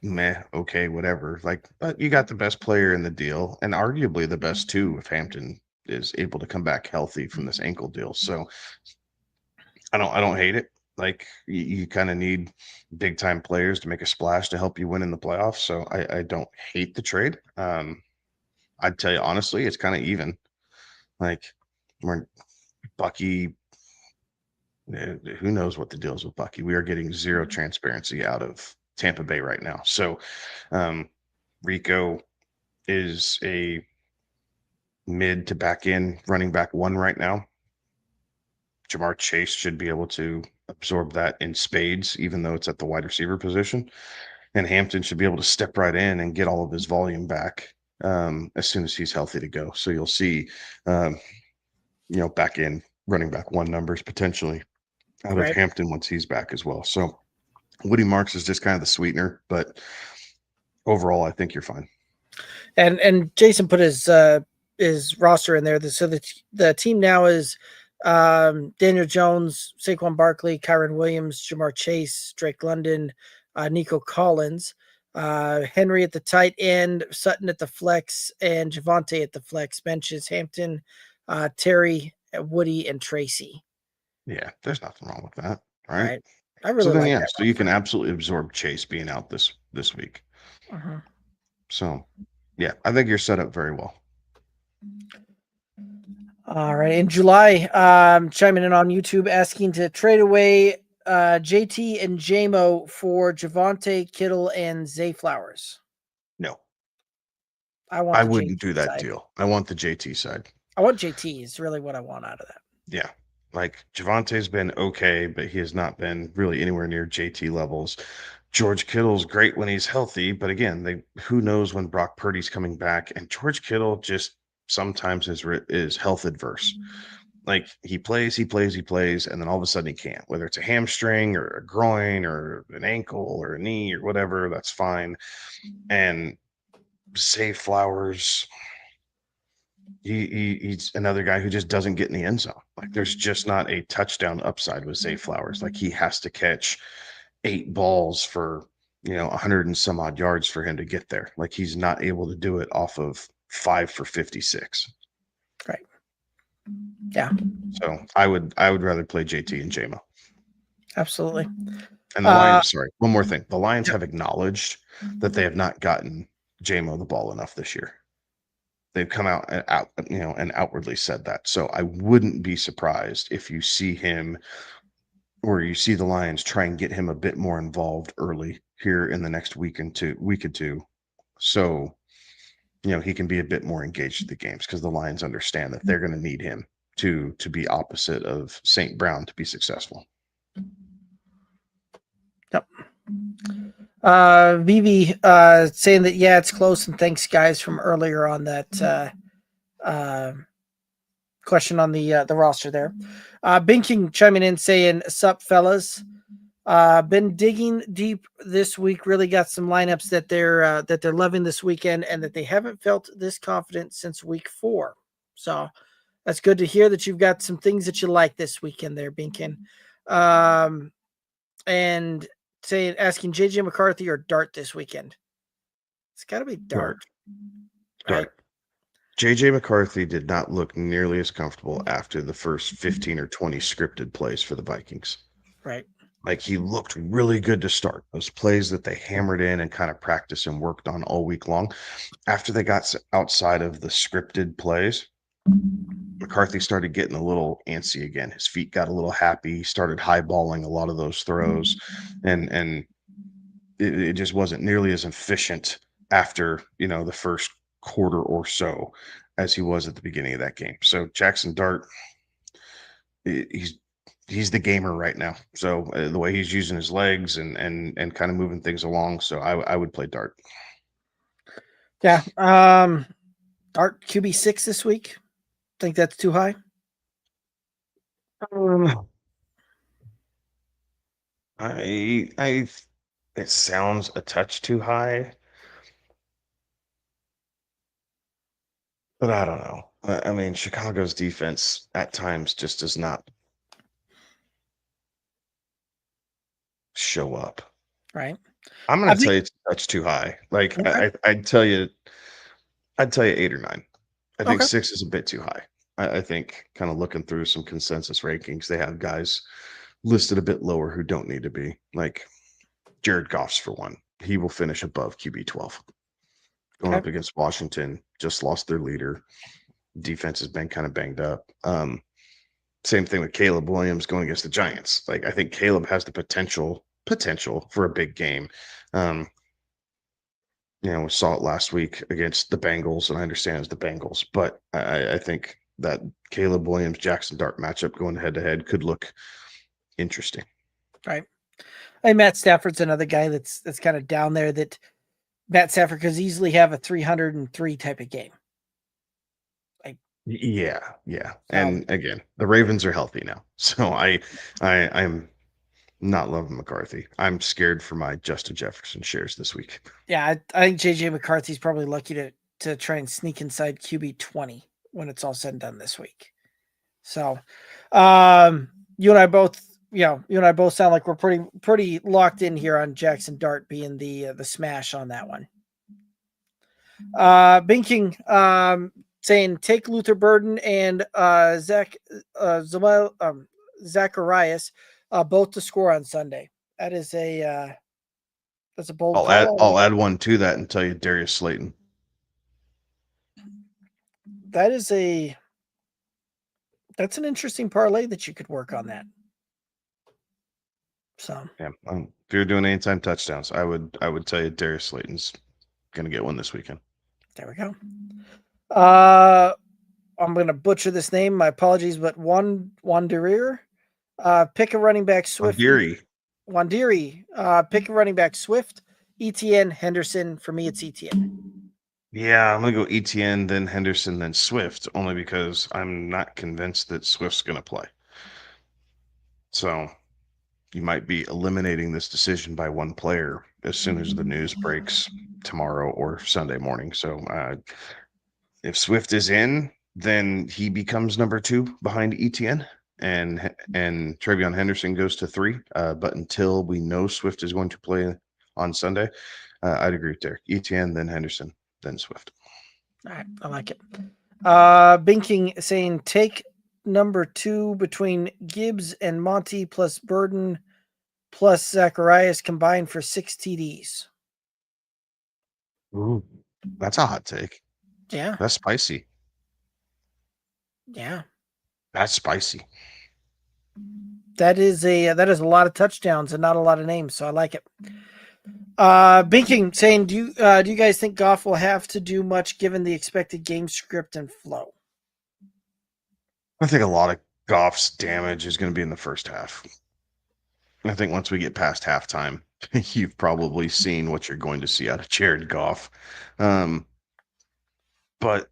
meh, okay, whatever. But you got the best player in the deal, and arguably the best too, if Hampton is able to come back healthy from this ankle deal. So I don't hate it. You kind of need big time players to make a splash to help you win in the playoffs. So I don't hate the trade. I'd tell you honestly, it's kind of even. We're Bucky. Who knows what the deal is with Bucky? We are getting zero transparency out of Tampa Bay right now. So Rico is a mid to back in running back one right now. Jamar Chase should be able to absorb that in spades, even though it's at the wide receiver position. And Hampton should be able to step right in and get all of his volume back as soon as he's healthy to go. So you'll see, back in running back one numbers potentially out of Hampton once he's back as well. So Woody Marks is just kind of the sweetener, but overall, I think you're fine. And Jason put his roster in there. So the team now is Daniel Jones, Saquon Barkley, Kyron Williams, Jamar Chase, Drake London, Nico Collins, Henry at the tight end, Sutton at the flex, and Javonte at the flex. Benches Hampton, Terry, Woody, and Tracy. Yeah, there's nothing wrong with that, right? I really like that. So you can absolutely absorb Chase being out this week. Uh-huh. So, yeah, I think you're set up very well. All right. In July, chiming in on YouTube, asking to trade away JT and JMO for Javonte, Kittle, and Zay Flowers. No. I wouldn't do that deal. I want the JT side. I want JT is really what I want out of that. Yeah. Javonte's been okay, but he has not been really anywhere near JT levels. George Kittle's great when he's healthy, but again, who knows when Brock Purdy's coming back, and George Kittle just sometimes is health adverse. He plays, and then all of a sudden he can't, whether it's a hamstring or a groin or an ankle or a knee or whatever, that's fine. And Zay Flowers, he's another guy who just doesn't get in the end zone. There's just not a touchdown upside with Zay Flowers. He has to catch 8 balls for 100 and some odd yards for him to get there. He's not able to do it off of 5 for 56. Right. Yeah. So I would rather play JT and JMO. Absolutely. And the Lions, one more thing. The Lions have acknowledged that they have not gotten JMO the ball enough this year. They've come out and outwardly said that. So I wouldn't be surprised if you see him, or you see the Lions try and get him a bit more involved early here in the next week or two. So, he can be a bit more engaged in the games, because the Lions understand that they're going to need him to be opposite of St. Brown to be successful. Yep. Vivi saying that, yeah, it's close, and thanks guys from earlier on that question on the roster there. Binking chiming in saying, sup fellas, been digging deep this week, really got some lineups that they're loving this weekend, and that they haven't felt this confident since week 4. So that's good to hear that you've got some things that you like this weekend there, Binkin. And asking JJ McCarthy or Dart this weekend. It's got to be Dart. Right? JJ McCarthy did not look nearly as comfortable after the first 15 or 20 scripted plays for the Vikings. Right. Like, he looked really good to start. Those plays that they hammered in and kind of practiced and worked on all week long. After they got outside of the scripted plays, McCarthy started getting a little antsy again. His feet got a little happy. He started highballing a lot of those throws, and it just wasn't nearly as efficient after, the first quarter or so as he was at the beginning of that game. So Jackson Dart, he's the gamer right now. So the way he's using his legs and kind of moving things along. So I would play Dart. Yeah. Dart QB6 this week. Think that's too high? It sounds a touch too high, but I don't know. I mean, Chicago's defense at times just does not show up. Right. I'm going to tell you it's a touch too high. Like, Okay. I'd tell you 8 or 9. I think Okay. 6 is a bit too high. I think, kind of looking through some consensus rankings, they have guys listed a bit lower who don't need to be. Like Jared Goff's for one. He will finish above QB 12. Going up against Washington, just lost their leader. Defense has been kind of banged up. Same thing with Caleb Williams going against the Giants. Like, I think Caleb has the potential for a big game. We saw it last week against the Bengals, and I understand it's the Bengals, but I think that Caleb Williams Jackson Dart matchup going head to head could look interesting. Right. Hey, Matt Stafford's another guy that's kind of down there. That Matt Stafford could easily have a 303 type of game. Yeah. And again, the Ravens are healthy now, so I'm not loving McCarthy. I'm scared for my Justin Jefferson shares this week. Yeah, I think JJ McCarthy's probably lucky to try and sneak inside QB 20 when it's all said and done this week. So, you and I both sound like we're pretty locked in here on Jackson Dart being the smash on that one. Binking saying take Luther Burden and Zacharias both to score on Sunday. That's a bold call. I'll add one to that and tell you Darius Slayton. That's an interesting parlay that you could work on that. So yeah, if you're doing anytime touchdowns, I would tell you Darius Slayton's gonna get one this weekend. There we go. I'm gonna butcher this name. My apologies, but Wanderer. Pick a running back Swift. Wandiri. Pick a running back Swift, ETN, Henderson. For me, it's ETN. Yeah, I'm gonna go ETN, then Henderson, then Swift, only because I'm not convinced that Swift's gonna play. So you might be eliminating this decision by one player as soon as the news breaks tomorrow or Sunday morning. So if Swift is in, then he becomes number 2 behind ETN, and Travion Henderson goes to 3. But until we know Swift is going to play on Sunday, I'd agree with Derek. ETN, then Henderson, then Swift. All right, I like it. Binking saying take number 2 between Gibbs and Monty plus Burden plus Zacharias combined for 6 TDs. Ooh, that's a hot take. Yeah, that's spicy. Yeah, that's spicy. That is a lot of touchdowns and not a lot of names, so I like it. Binking saying, do you guys think Goff will have to do much given the expected game script and flow? I think a lot of Goff's damage is going to be in the first half. I think once we get past halftime, you've probably seen what you're going to see out of Jared Goff. But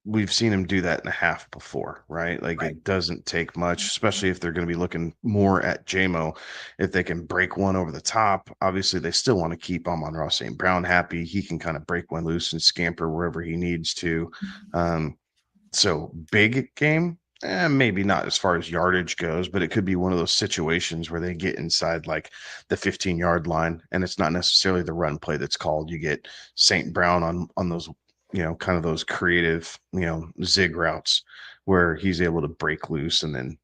we've seen him do that in a half before, right? Like, right. It doesn't take much, especially if they're going to be looking more at JMO. If they can break one over the top, obviously they still want to keep Amon-Ra St. Brown happy. He can kind of break one loose and scamper wherever he needs to. So big game, maybe not as far as yardage goes, but it could be one of those situations where they get inside like the 15-yard line, and it's not necessarily the run play that's called. You get St. Brown on those, kind of those creative, zig routes where he's able to break loose and then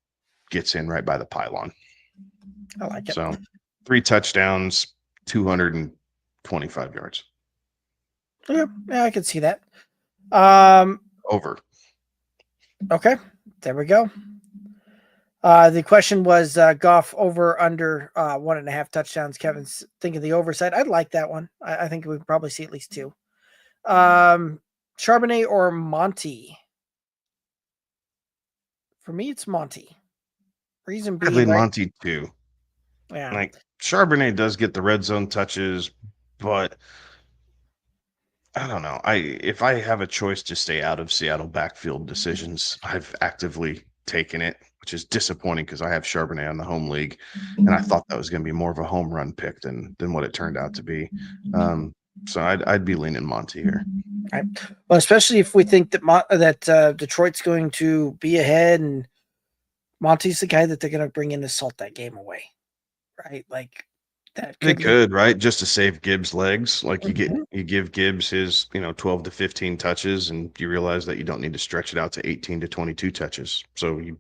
gets in right by the pylon. I like it. So 3 touchdowns, 225 yards. Yeah, I can see that. Over. Okay, there we go. The question was Goff over under 1.5 touchdowns. Kevin's thinking the oversight. I'd like that one. I think we would probably see at least 2. Charbonnet or Monty? For me, it's Monty. Reason I being, lean right? Monty too. Yeah. Like Charbonnet does get the red zone touches, but I don't know. If I have a choice to stay out of Seattle backfield decisions, I've actively taken it, which is disappointing because I have Charbonnet on the home league, and I thought that was going to be more of a home run pick than what it turned out to be. So I'd be leaning Monty here. Right. Well, especially if we think that Detroit's going to be ahead, and Monty's the guy that they're going to bring in to salt that game away, right? Like that They could could, right? Just to save Gibbs' legs. Like you Mhm. give Gibbs his, 12 to 15 touches, and you realize that you don't need to stretch it out to 18 to 22 touches. So you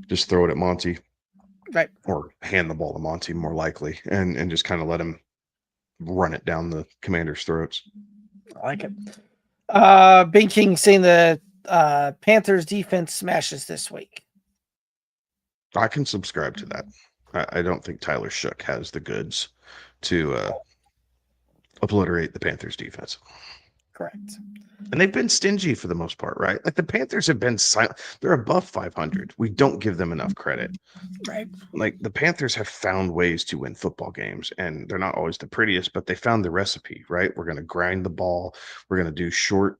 just throw it at Monty. Right. Or hand the ball to Monty more likely, and just kind of let him run it down the Commanders' throats. I like it. Bing King saying the Panthers defense smashes this week. I can subscribe to that. I don't think Tyler Shook has the goods to obliterate the Panthers defense. Correct. And they've been stingy for the most part, right? Like the Panthers have been silent. They're above 500. We don't give them enough credit. Right. Like the Panthers have found ways to win football games, and they're not always the prettiest, but they found the recipe, right? We're going to grind the ball. We're going to do short,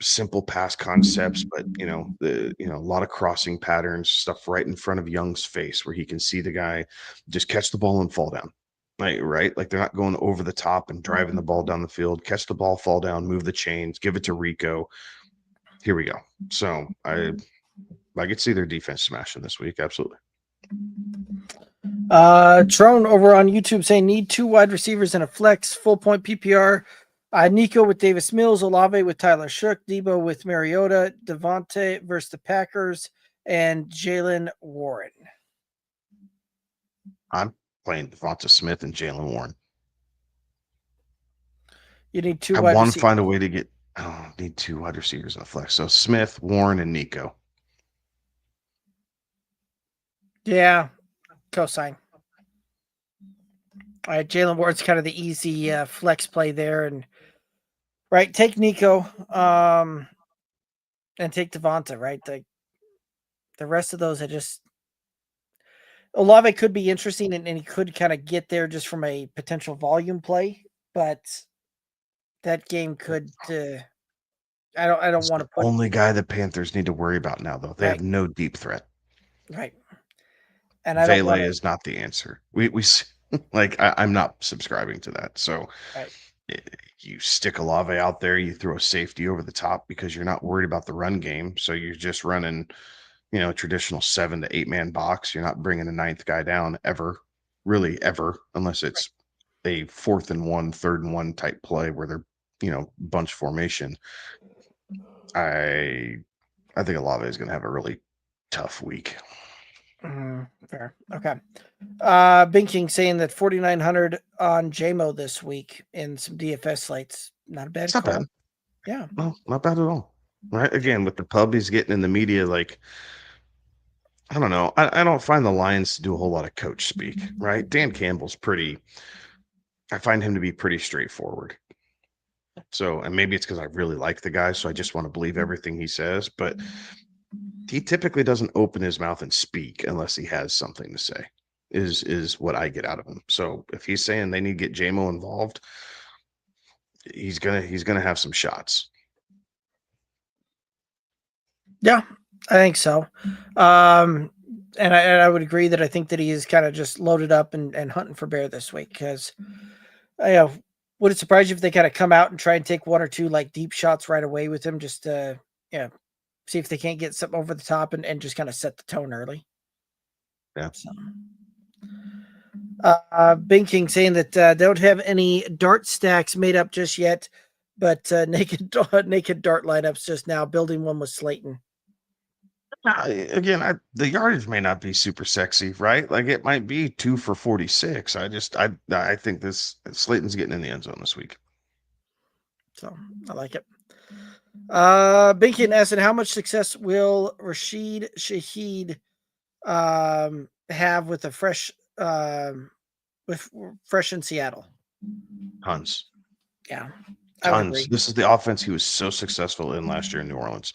simple pass concepts, but a lot of crossing patterns, stuff right in front of Young's face where he can see the guy just catch the ball and fall down. Right? Like they're not going over the top and driving the ball down the field. Catch the ball, fall down, move the chains, give it to Rico. Here we go. So I could see their defense smashing this week. Absolutely. Trone over on YouTube saying need 2 wide receivers and a flex, full point PPR. Nico with Davis Mills, Olave with Tyler Shook, Debo with Mariota, Devontae versus the Packers, and Jalen Warren. I'm playing Devonta Smith and Jalen Warren. You need 2 I wide want receivers. to find a way to get. Need 2 wide receivers in a flex. So Smith, Warren, and Nico. Yeah, cosign. All right, Jalen Warren's kind of the easy flex play there, and right, take Nico, and take Devonta. Right, the rest of those, Olave could be interesting, and he could kind of get there just from a potential volume play, but that game could. I don't want to put only guy the Panthers need to worry about now, though. They have no deep threat. Right. And I don't want Vele is not the answer. We like I'm not subscribing to that. So Right. You stick Olave out there, you throw a safety over the top because you're not worried about the run game. So you're just running, traditional 7 to 8 man box. You're not bringing a 9th guy down ever, really ever, unless it's a 4th and 1, 3rd and 1 type play where they're, bunch formation. I think Olave is going to have a really tough week. Fair. Okay. Binking saying that 4,900 on JMO this week in some DFS slates. Not a bad It's not call. bad. Yeah. No, not bad at all. Right. Again, with the pub he's getting in the media, like, I don't know. I don't find the Lions to do a whole lot of coach speak, right? Dan Campbell's I find him to be pretty straightforward. So, and maybe it's because I really like the guy, so I just want to believe everything he says, but he typically doesn't open his mouth and speak unless he has something to say, is what I get out of him. So if he's saying they need to get JMO involved, he's gonna have some shots. Yeah, I think so. And I would agree that I think that he is kind of just loaded up and hunting for bear this week, because would it surprise you if they kind of come out and try and take 1 or 2 like deep shots right away with him, just to see if they can't get something over the top and just kind of set the tone early. Yeah. So. Binking saying that don't have any dart stacks made up just yet, but naked dart lineups just now, building one with Slayton. The yardage may not be super sexy, right? Like it might be 2 for 46. I think this Slayton's getting in the end zone this week. So I like it. Binky and Essen, how much success will Rashid Shaheed have with fresh in Seattle? Tons. Yeah, I would agree. This is the offense he was so successful in last year in New Orleans.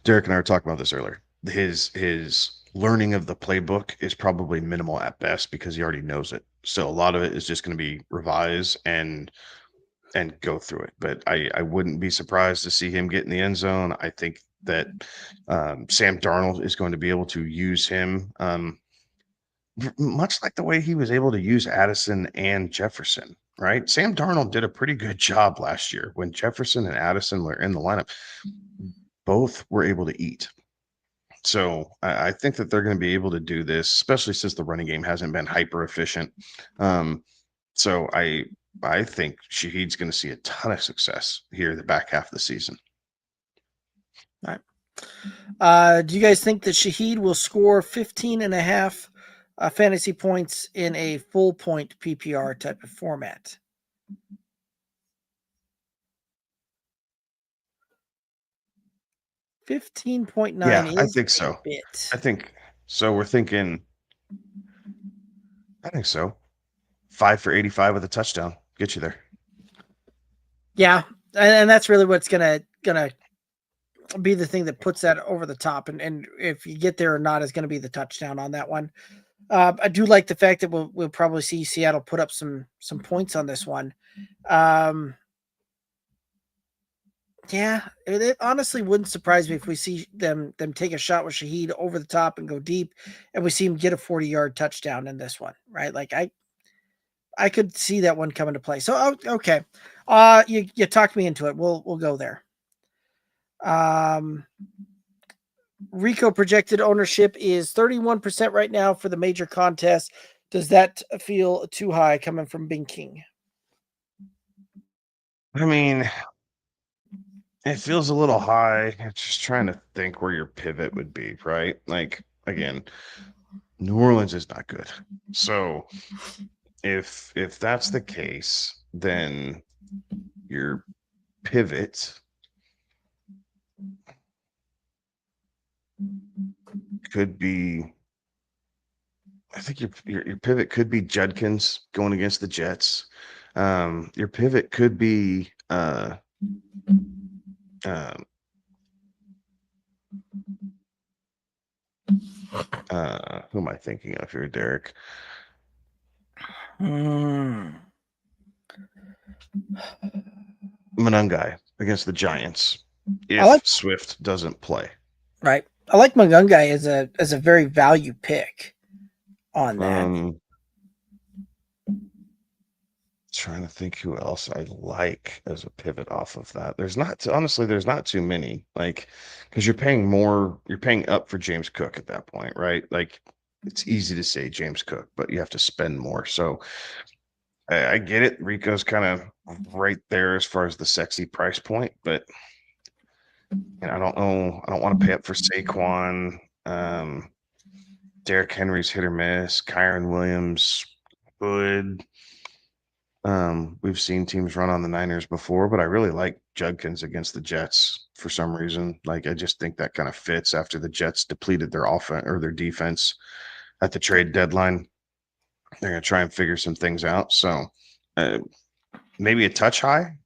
Derek and I were talking about this earlier. His learning of the playbook is probably minimal at best because he already knows it. So a lot of it is just going to be revise and go through it. But I wouldn't be surprised to see him get in the end zone. I think that Sam Darnold is going to be able to use him much like the way he was able to use Addison and Jefferson, right? Sam Darnold did a pretty good job last year when Jefferson and Addison were in the lineup. Both were able to eat. So I think that they're going to be able to do this, especially since the running game hasn't been hyper efficient. So I think Shaheed's going to see a ton of success here the back half of the season. All right. Do you guys think that Shaheed will score 15.5 fantasy points in a full point PPR type of format? $15.9. Yeah, I think so. Bit. I think so. I think so. 5 for 85 with a touchdown. Get you there. Yeah. And that's really what's gonna be the thing that puts that over the top. And if you get there or not is going to be the touchdown on that one. I do like the fact that we'll probably see Seattle put up some points on this one. Yeah, it honestly wouldn't surprise me if we see them take a shot with Shaheed over the top and go deep, and we see him get a 40-yard touchdown in this one, right? Like I could see that one come into play. So okay, you talked me into it. We'll go there. Rico projected ownership is 31% right now for the major contest. Does that feel too high coming from Bing King? I mean, it feels a little high. I'm just trying to think where your pivot would be, right? Like, again, New Orleans is not good. So if that's the case, then your pivot could be, I think your pivot could be Judkins going against the Jets. Your pivot could be who am I thinking of here, Derek? Monungai against the Giants if Swift doesn't play. Right. I like Monungai as a very value pick on that. Trying to think who else I like as a pivot off of that. There's not too many, like, because you're paying up for James Cook at that point, right? Like, it's easy to say James Cook, but you have to spend more. So I get it. Rico's kind of right there as far as the sexy price point, but I don't know. I don't want to pay up for Saquon. Derrick Henry's hit or miss. Kyron Williams good. We've seen teams run on the Niners before, but I really like Judkins against the Jets for some reason. Like, I just think that kind of fits after the Jets depleted their offense or their defense at the trade deadline. They're going to try and figure some things out. So maybe a touch high.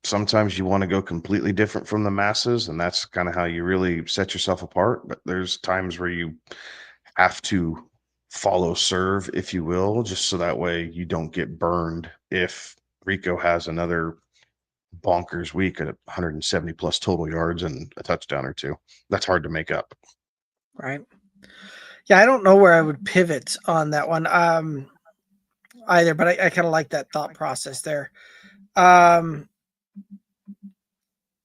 Sometimes you want to go completely different from the masses, and that's kind of how you really set yourself apart. But there's times where you have to follow serve, if you will, just so that way you don't get burned if Rico has another bonkers week at 170 plus total yards and a touchdown or two. That's hard to make up. Right. Yeah, I don't know where I would pivot on that one either, but I kind of like that thought process there.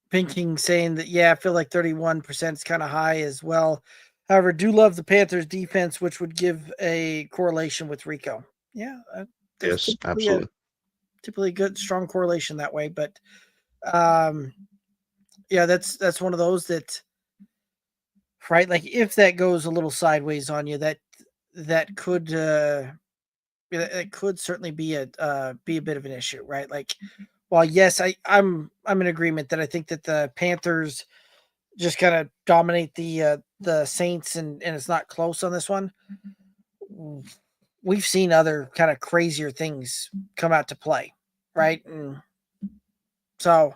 Pinking saying that, yeah, I feel like 31% is kind of high as well. However, do love the Panthers defense, which would give a correlation with Rico. Yeah. Yes, absolutely. Typically good, strong correlation that way. But yeah, that's one of those that right? Like if that goes a little sideways on you, that could it could certainly be a bit of an issue, right? Like, while yes, I'm in agreement that I think that the Panthers just kind of dominate the Saints and it's not close on this one. We've seen other kind of crazier things come out to play, right? And so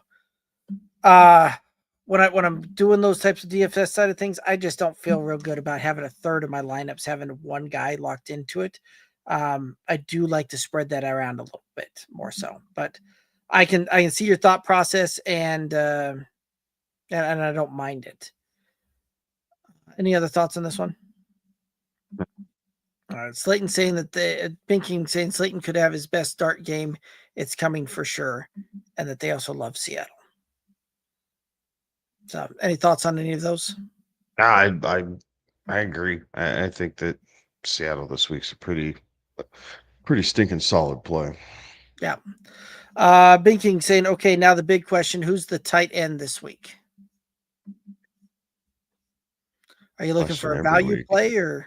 when I'm doing those types of DFS side of things, I just don't feel real good about having a third of my lineups having one guy locked into it. I do like to spread that around a little bit more so, but I can see your thought process and I don't mind it. Any other thoughts on this one? Slayton saying that Binking saying Slayton could have his best start game. It's coming for sure, and that they also love Seattle. So, any thoughts on any of those? I agree. I think that Seattle this week's a pretty stinking solid play. Yeah. Binking saying, okay, now the big question: who's the tight end this week? Are you looking for a value play or?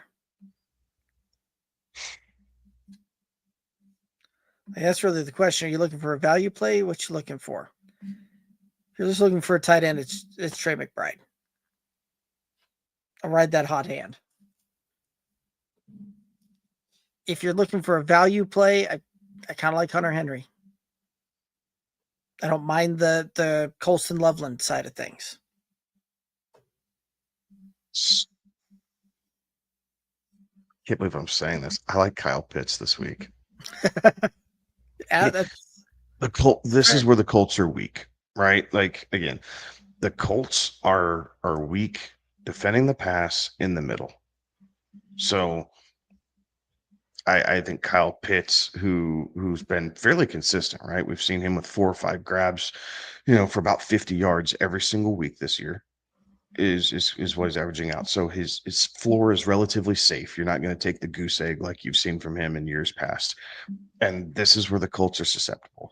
That's really the question. Are you looking for a value play? What you looking for? If you're just looking for a tight end, it's Trey McBride. I'll ride that hot hand. If you're looking for a value play, I kind of like Hunter Henry. I don't mind the Colston Loveland side of things. Can't believe I'm saying this. I like Kyle Pitts this week. This is where the Colts are weak, right? Like, again, the Colts are weak defending the pass in the middle. So I think Kyle Pitts, who's been fairly consistent, right? We've seen him with 4 or 5 grabs, for about 50 yards every single week this year. Is what he's averaging out. So his floor is relatively safe. You're not going to take the goose egg like you've seen from him in years past. And this is where the Colts are susceptible.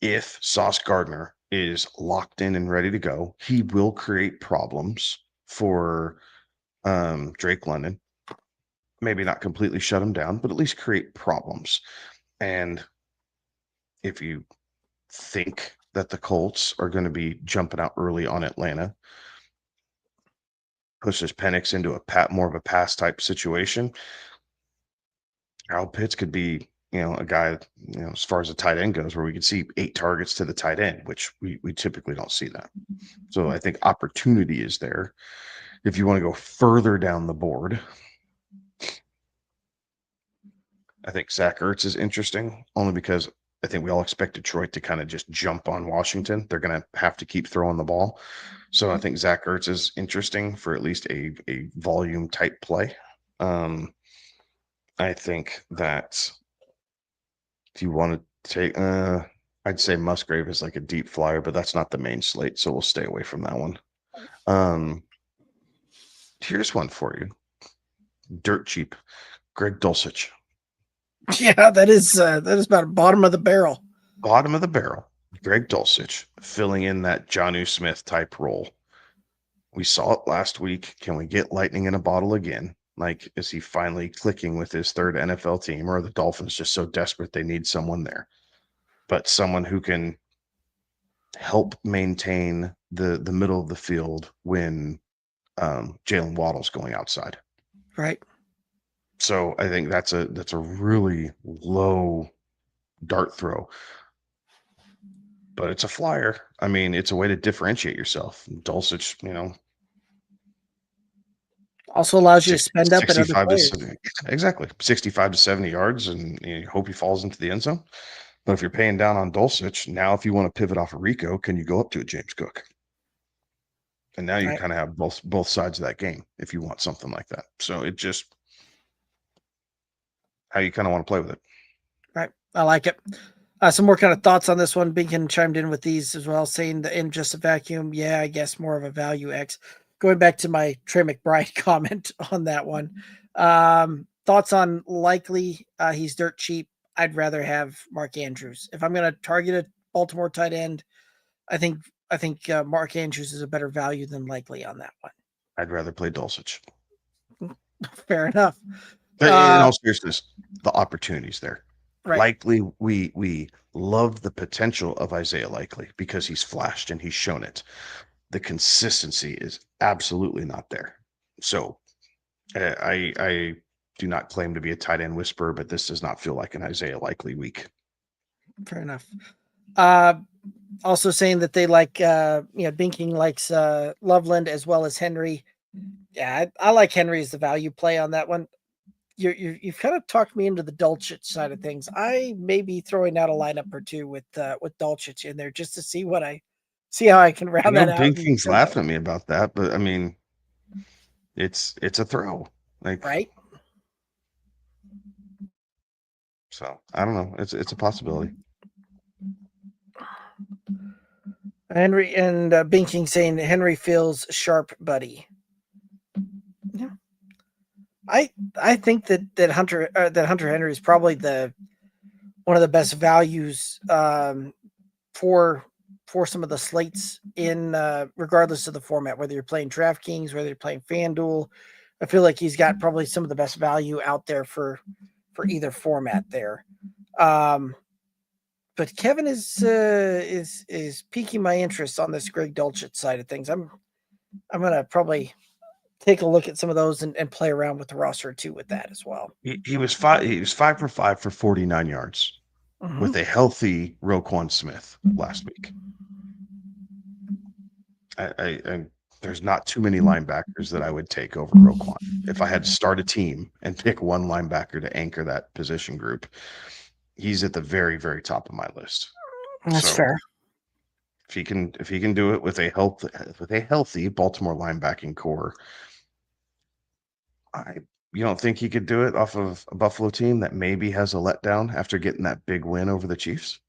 If Sauce Gardner is locked in and ready to go, he will create problems for Drake London. Maybe not completely shut him down, but at least create problems. And if you think that the Colts are going to be jumping out early on Atlanta, pushes Penix into more of a pass type situation, Kyle Pitts could be, a guy, as far as a tight end goes, where we could see 8 targets to the tight end, which we typically don't see that. So I think opportunity is there. If you want to go further down the board, I think Zach Ertz is interesting, only because I think we all expect Detroit to kind of just jump on Washington. They're going to have to keep throwing the ball. So I think Zach Ertz is interesting for at least a volume type play. I think that if you want to take, I'd say Musgrave is like a deep flyer, but that's not the main slate, so we'll stay away from that one. Here's one for you. Dirt cheap. Greg Dulcich. Yeah, that is about bottom of the barrel. Bottom of the barrel. Greg Dulcich filling in that Jonnu Smith type role. We saw it last week. Can we get lightning in a bottle again? Like, is he finally clicking with his third NFL team, or are the Dolphins just so desperate they need someone there? But someone who can help maintain the middle of the field when Jalen Waddle's going outside. Right. So I think that's a really low dart throw. But it's a flyer. I mean, it's a way to differentiate yourself. Dulcich, also allows you to spend up at other players. Exactly. 65 to 70 yards, and you hope he falls into the end zone. But if you're paying down on Dulcich, now if you want to pivot off of Rico, can you go up to a James Cook? And now you kind of have both sides of that game if you want something like that. So it just how you kind of want to play with it. Right. I like it. Some more kind of thoughts on this one. Beacon chimed in with these as well, saying that in just a vacuum, yeah, I guess more of a value X. Going back to my Trey McBride comment on that one. Thoughts on likely he's dirt cheap. I'd rather have Mark Andrews. If I'm going to target a Baltimore tight end, I think Mark Andrews is a better value than likely on that one. I'd rather play Dulcich. Fair enough. In all seriousness, the opportunities there. Right. Likely, we love the potential of Isaiah Likely because he's flashed and he's shown it. The consistency is absolutely not there. So I do not claim to be a tight end whisperer, but this does not feel like an Isaiah Likely week. Fair enough. Also saying that they like, Binking likes Loveland as well as Henry. Yeah, I like Henry as the value play on that one. You've kind of talked me into the Dulcich side of things. I may be throwing out a lineup or two with Dulcich in there just to see how I can round that out. Binking's laughing at me about that, but I mean, it's a throw, like, right. So I don't know. It's a possibility. Henry and Binking saying Henry feels sharp, buddy. Yeah, I think that Hunter Henry is probably one of the best values for some of the slates in regardless of the format, whether you're playing DraftKings, whether you're playing FanDuel. I feel like he's got probably some of the best value out there for either format there. But Kevin is piquing my interest on this Greg Dulcich side of things. I'm gonna probably take a look at some of those and play around with the roster too with that as well. He was 5 for 5 for 49 yards with a healthy Roquan Smith last week. I there's not too many linebackers that I would take over Roquan. If I had to start a team and pick one linebacker to anchor that position group, he's at the very, very top of my list. That's fair. If he can do it with a healthy Baltimore linebacking core, you don't think he could do it off of a Buffalo team that maybe has a letdown after getting that big win over the Chiefs?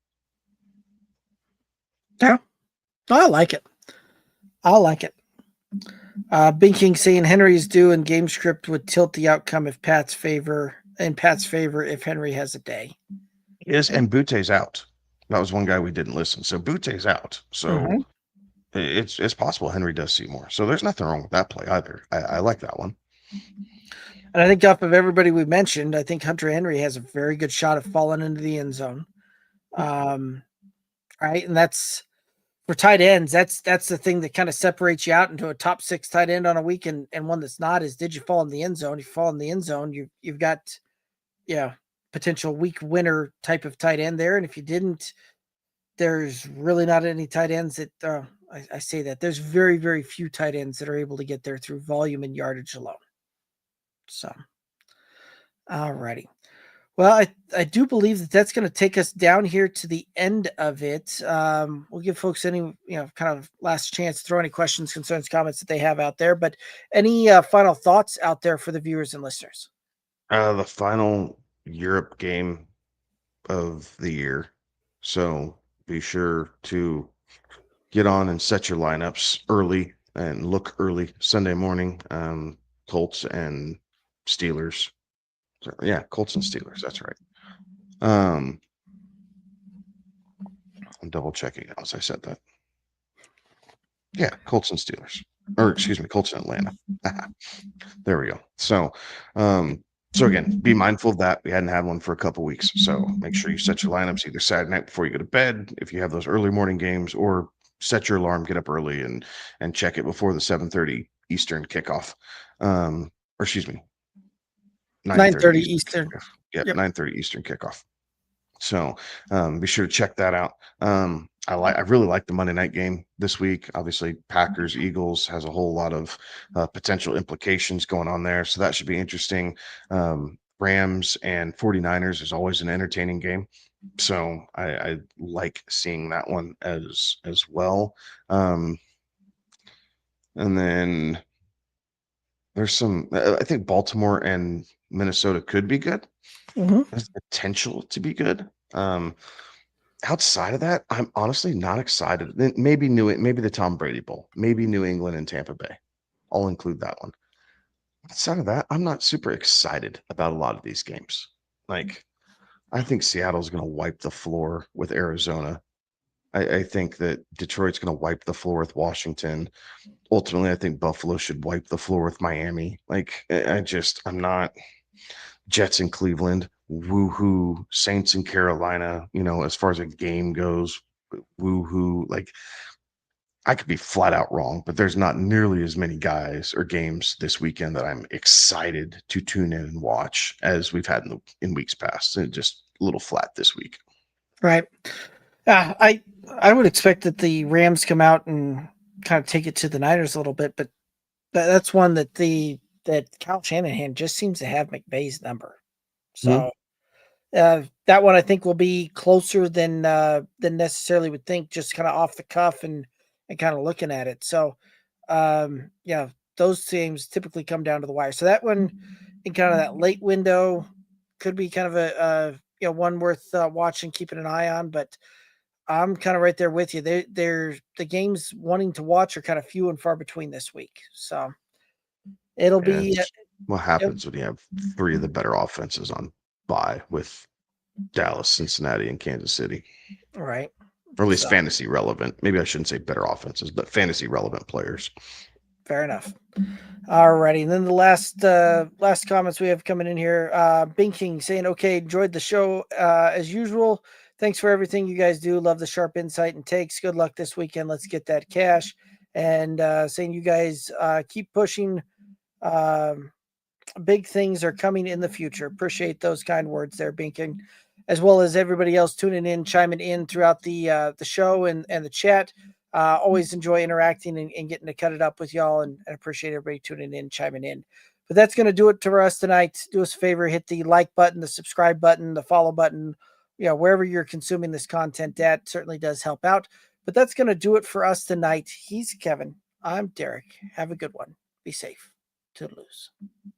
Yeah, I like it. Binking saying Henry's due and game script would tilt the outcome if Pat's favor if Henry has a day. Yes, and Butte's out. That was one guy we didn't listen. So Butte's out. So it's possible Henry does see more. So there's nothing wrong with that play either. I like that one. And I think off of everybody we mentioned, I think Hunter Henry has a very good shot of falling into the end zone. Right. And that's for tight ends. That's the thing that kind of separates you out into a top 6 tight end on a week and one that's not is, did you fall in the end zone? If you fall in the end zone, you've got, potential week winner type of tight end there. And if you didn't, there's really not any tight ends that I say that there's very, very few tight ends that are able to get there through volume and yardage alone. So, all righty. Well, I do believe that's going to take us down here to the end of it. We'll give folks any, kind of last chance to throw any questions, concerns, comments that they have out there. But any final thoughts out there for the viewers and listeners? The final Europe game of the year. So be sure to get on and set your lineups early and look early Sunday morning. Colts and Steelers. Yeah, Colts and Steelers. That's right. I'm double checking now as I said that. Yeah, Colts and Steelers. Or excuse me, Colts and Atlanta. There we go. So again, be mindful of that. We hadn't had one for a couple weeks. So make sure you set your lineups either Saturday night before you go to bed, if you have those early morning games, or set your alarm, get up early and check it before the 7:30 Eastern kickoff. Or excuse me, 9:30 Eastern. Yep. 9:30 Eastern kickoff. So be sure to check that out. I really like the Monday night game this week. Obviously, Packers Eagles has a whole lot of potential implications going on there, so that should be interesting. Rams and 49ers is always an entertaining game, so I like seeing that one as well. And then there's some. I think Baltimore and Minnesota could be good. There's potential to be good. Outside of that, I'm honestly not excited. Maybe maybe the Tom Brady Bowl, maybe New England and Tampa Bay. I'll include that one. Outside of that, I'm not super excited about a lot of these games. Like, I think Seattle's going to wipe the floor with Arizona. I think that Detroit's going to wipe the floor with Washington. Ultimately, I think Buffalo should wipe the floor with Miami. Like, I'm not. Jets in Cleveland, woohoo. Saints in Carolina, as far as a game goes, woohoo. Like, I could be flat out wrong, but there's not nearly as many guys or games this weekend that I'm excited to tune in and watch as we've had in weeks past. And just a little flat this week. Right. I would expect that the Rams come out and kind of take it to the Niners a little bit, but that's one that Kyle Shanahan just seems to have McVay's number. So that one I think will be closer than necessarily would think, just kind of off the cuff and kind of looking at it. So yeah, those teams typically come down to the wire. So that one in kind of that late window could be kind of a one worth watching, keeping an eye on. But I'm kind of right there with you. They're the games wanting to watch are kind of few and far between this week. So it'll be what happens when you have three of the better offenses on bye with Dallas, Cincinnati, and Kansas City. Right. Or at least fantasy relevant. Maybe I shouldn't say better offenses, but fantasy relevant players. Fair enough. Alrighty. And then the last comments we have coming in here. Binking saying, okay, enjoyed the show as usual. Thanks for everything you guys do. Love the sharp insight and takes. Good luck this weekend. Let's get that cash. And saying you guys keep pushing. Big things are coming in the future. Appreciate those kind words there, Binking, as well as everybody else tuning in, chiming in throughout the show and the chat. Always enjoy interacting and getting to cut it up with y'all, and appreciate everybody tuning in, chiming in. But that's going to do it for us tonight. Do us a favor, hit the like button, the subscribe button, the follow button, wherever you're consuming this content at. Certainly does help out. But that's going to do it for us tonight. He's Kevin. I'm Derek. Have a good one. Be safe. Toodaloo.